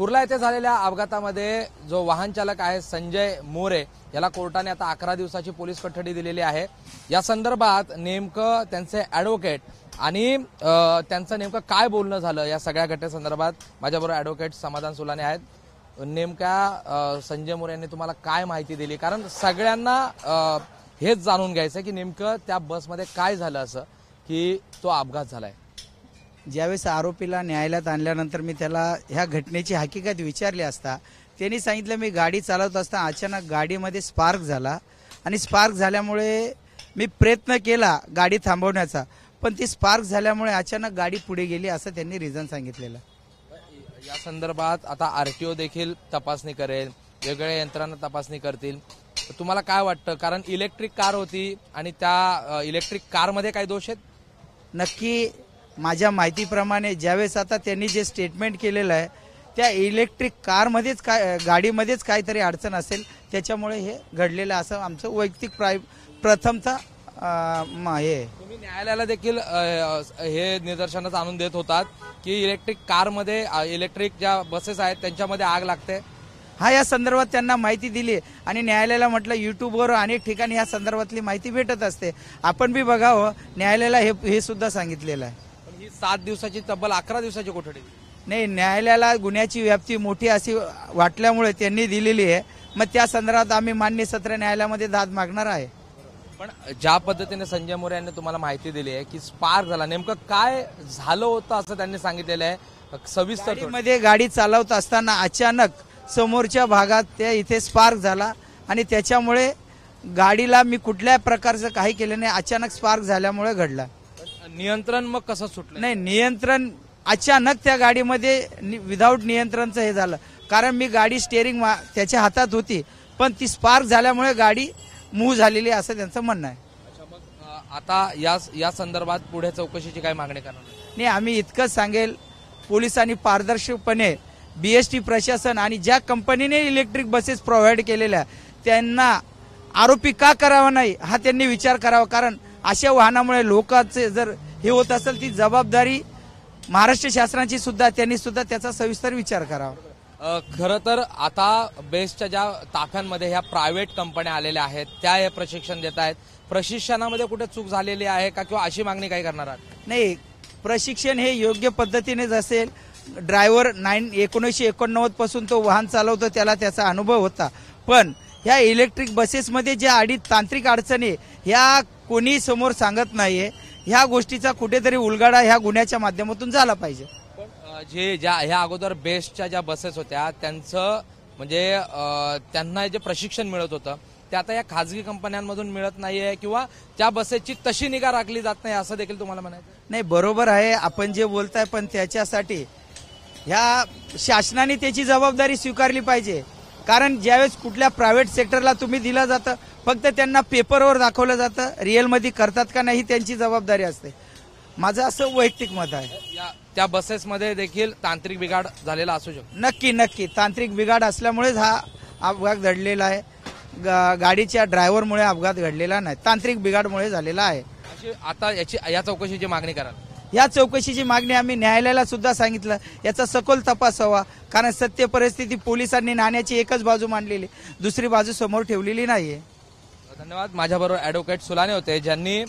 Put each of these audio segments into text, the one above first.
कुर्ला येथे झालेल्या अपघातामध्ये जो वाहन चालक आहे संजय मोरे याला कोर्टाने आता 11 दिवसाची पोलीस कोठडी दिलेली आहे। या संदर्भात नेमकं त्यांचे ॲडव्होकेट आणि त्यांचं नेमकं काय बोलणं झालं या सगळ्या घटनेसंदर्भात माझ्याबरोबर ॲडव्होकेट समाधान सुलाने आहेत। नेमक्या संजय मोरे यांनी तुम्हाला काय माहिती दिली, कारण सगळ्यांना हेच जाणून घ्यायचं की नेमकं त्या बसमध्ये काय झालं असं की तो अपघात झालाय। ज्यावेळेस आरोपीला न्यायालयात आणल्यानंतर मी त्याला ह्या घटनेची हकीकत विचारली असता त्यांनी सांगितलं मी गाडी चालवत असताना अचानक गाडीमध्ये स्पार्क झाला आणि स्पार्क झाल्यामुळे मी प्रयत्न केला गाडी थांबवण्याचा, पण ती स्पार्क झाल्यामुळे अचानक गाडी पुढे गेली असं त्यांनी रिझन सांगितलेलं। या संदर्भात आता आरटीओ देखील तपासणी करेल, वेगवेगळ्या यंत्रणा तपासणी करतील। तुम्हाला काय वाटतं, कारण इलेक्ट्रिक कार होती आणि त्या इलेक्ट्रिक कारमध्ये काही दोष आहेत? नक्की माझ्या माहितीप्रमाणे ज्यावेळेस आता त्यांनी जे स्टेटमेंट केलेलं आहे त्या इलेक्ट्रिक कारमध्येच गाडीमध्येच काहीतरी अडचण असेल, त्याच्यामुळे हे घडलेलं असं आमचं वैयक्तिक प्रथमतः हे। तुम्ही न्यायालयाला देखील हे निदर्शनास आणून देत होतात की इलेक्ट्रिक कारमध्ये इलेक्ट्रिक ज्या बसेस आहेत त्यांच्यामध्ये आग लागते। हा, या संदर्भात त्यांना माहिती दिली आणि न्यायालयाला म्हटलं युट्यूबवर अनेक ठिकाणी या संदर्भातली माहिती भेटत असते, आपण बी बघावं। न्यायालयाला हे सुद्धा सांगितलेलं आहे। ही 7 दिवसाची तब्बल 11 दिवसाची कोठडी नाही, न्यायालयाला गुन्ह्याची व्याप्ती मोठी अशी वाटल्यामुळे त्यांनी दिलेली आहे, मग त्या संदर्भात आम्ही मान्य सत्र न्यायालयामध्ये दाद मागणार आहे। पण ज्या पद्धतीने संजय मोरे यांनी तुम्हाला माहिती दिली आहे की स्पार्क झाला, नेमकं काय झालं होतं असं त्यांनी सांगितलेलं आहे सविस्तर मध्ये गाडी चालवत असताना अचानक समोरच्या भागात त्या इथे स्पार्क झाला आणि त्याच्यामुळे गाडीला मी कुठल्या प्रकारचं काही केलं नाही, अचानक स्पार्क झाल्यामुळे घडला। नियंत्रण मग कसं सुटलं? नाही, नियंत्रण अचानक त्या गाडीमध्ये विदाऊट नियंत्रणचं हे झालं, कारण मी गाडी स्टेअरिंग त्याच्या हातात होती पण ती स्पार्क झाल्यामुळे गाडी मूव्ह झालेली असं त्यांचं म्हणणं आहे। मग आता या संदर्भात पुढे चौकशीची काय मागणी करणार? नाही, आम्ही इतकंच सांगेल पोलिसांनी पारदर्शकपणे बीएसटी प्रशासन आणि ज्या कंपनीने इलेक्ट्रिक बसेस प्रोव्हाइड केलेल्या त्यांना आरोपी का करावा नाही हा त्यांनी विचार करावा, कारण अशा वाहनामुळे लोकांचे जर हे होत असेल ती जबाबदारी महाराष्ट्र शासनाची सुद्धा, त्यांनी सुद्धा त्याचा सविस्तर विचार करावा। खरं तर आता बेस्टच्या ज्या ताफ्यांमध्ये ह्या प्रायव्हेट कंपन्या आलेल्या आहेत त्या हे प्रशिक्षण देत आहेत, प्रशिक्षणामध्ये कुठे चूक झालेली आहे का किंवा अशी मागणी काही करणार आहात? नाही, प्रशिक्षण हे योग्य पद्धतीनेच असेल। ड्रायव्हर 1989 पासून तो वाहन चालवतो, त्याला त्याचा अनुभव होता, पण ह्या इलेक्ट्रिक बसेसमध्ये ज्या तांत्रिक अडचणी ह्या कोणी समोर सांगत नाहीये, ह्या गोष्टीचा कुठेतरी उलगडा ह्या गुन्ह्याच्या माध्यमातून झाला पाहिजे। जे ह्या अगोदर बेस्टच्या ज्या बसेस होत्या त्यांचं म्हणजे त्यांना जे प्रशिक्षण मिळत होतं ते आता या खाजगी कंपन्यांमधून मिळत नाहीये किंवा त्या बसेसची तशी निगा राखली जात नाही असं देखील तुम्हाला म्हणायचं? नाही, बरोबर आहे आपण जे बोलताय, पण त्याच्यासाठी ह्या शासनाने त्याची जबाबदारी स्वीकारली पाहिजे, कारण ज्यावेळेस कुठल्या प्रायव्हेट सेक्टरला तुम्ही दिलं जातं फक्त त्यांना पेपरवर दाखवलं जातं, रिअलमध्ये करतात का नाही त्यांची जबाबदारी असते, माझं असं वैयक्तिक मत आहे। त्या बसेसमध्ये देखील तांत्रिक बिघाड झालेला असू शकतो? नक्की तांत्रिक बिघाड असल्यामुळेच हा अपघात घडलेला आहे, गाडीच्या ड्रायव्हरमुळे अपघात घडलेला नाही, तांत्रिक बिघाडमुळे झालेला आहे। आता या चौकशीची मागणी कराल? या चौकशीची मागणी आम्ही न्यायालयाला सुद्धा सांगितलं, याचा सखोल तपास व्हावा, कारण सत्य परिस्थिती पोलिसांनी नाण्याची एकच बाजू मांडलेली, दुसरी बाजू समोर ठेवलेली नाहीये। धन्यवाद। माझ्याबरोबर ॲडव्होकेट सुलाने होते ज्यांनी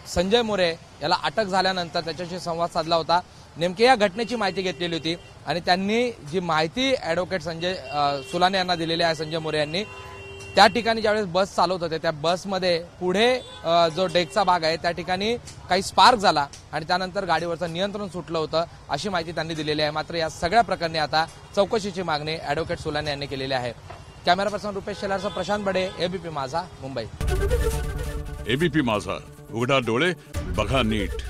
संजय मोरे याला अटक झाल्यानंतर त्याच्याशी संवाद साधला होता, नेमकी या घटनेची माहिती घेतलेली होती आणि त्यांनी जी माहिती ॲडव्होकेट सुलाने यांना दिलेली आहे संजय मोरे यांनी, त्या ठिकाणी ज्यावेळेस बस चालवत होते त्या बसमध्ये पुढे जो डेकचा भाग आहे त्या ठिकाणी काही स्पार्क झाला आणि त्यानंतर गाडीवरचं नियंत्रण सुटलं होतं अशी माहिती त्यांनी दिलेली आहे। मात्र या सगळ्या प्रकरणी आता चौकशीची मागणी ॲडव्होकेट सुलाने यांनी केलेली आहे। कॅमेरा पर्सन रुपेश शेलारसह प्रशांत बडे, एबीपी माझा, मुंबई। एबीपी माझा, उघडा डोळे बघा नीट।